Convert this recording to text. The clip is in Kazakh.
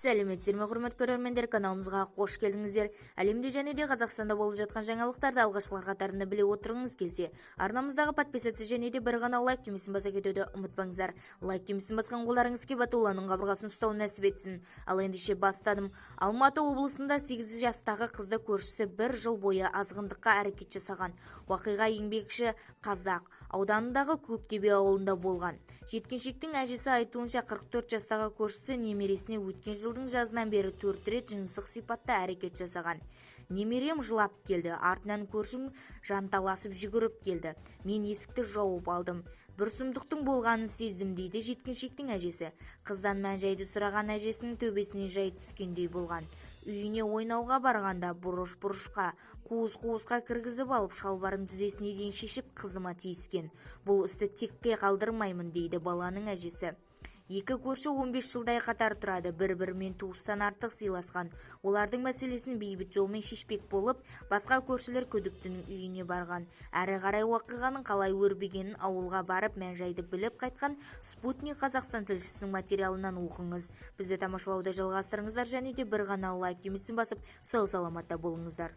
Сәлеметсіздер ме, құрметті көрермендер, каналымызға қош келдіңіздер. Әлемде және де Қазақстанда болып жатқан жаңалықтарды алғашқылар қатарында біле отырыңыз келсе, арнамыздағы подписаться және де бір ғана лайк түймесін баса кетуді ұмытпаңыздар. Лайк түймесін басқан қолдарыңыз Кебатулланың қабырғасын ұстау нәсіп етсін. Ал ендеше бастадым. Алматы облысында 8 жастағы қызды көршісі 1 жыл бойы азғындыққа әрекет жасаған. Уақиға еңбекші Қазақ ауданындағы Көктөбе ауылында болған. Жеткіншектің әжесі айтуынша 44 жастағы көршісі немересіне өткен жылдың жазынан бері 4 рет жыныстық сипатта әрекет жасаған. Немерем жылап келді, артынан көршім жанталасып жүгіріп келді. Мен есікті жауып алдым. Бір сұмдықтың болғанын сездім, дейді жеткіншектің әжесі. Қыздан мән-жайды сұраған әжесінің төбесіне жай түскендей болған. Үйіне ойнауға барғанда бұрыш-бұрышқа, қуыс-қуысқа кіргізіп алып, шалбарын тізесіне дейін шешіп қызыма тиіскен. Бұл істі текке қалдырмаймын, дейді баланың әжесі. Екі көрші 15 жылдай қатар тұрады, бір-бірімен туыстан артық сыйласқан. Олардың мәселесін бейбіт жолмен шешпек болып, басқа көршілер күдіктінің үйіне барған. Әрі қарай уақиғаның қалай өрбігенін ауылға барып мән-жайды біліп қайтқан Спутник Қазақстан тілшісінің материалынан оқыңыз. Бізді тамашалауды жалғастырыңыздар және де бір ғана лайк түймесін басып, сау саламатта болыңыздар.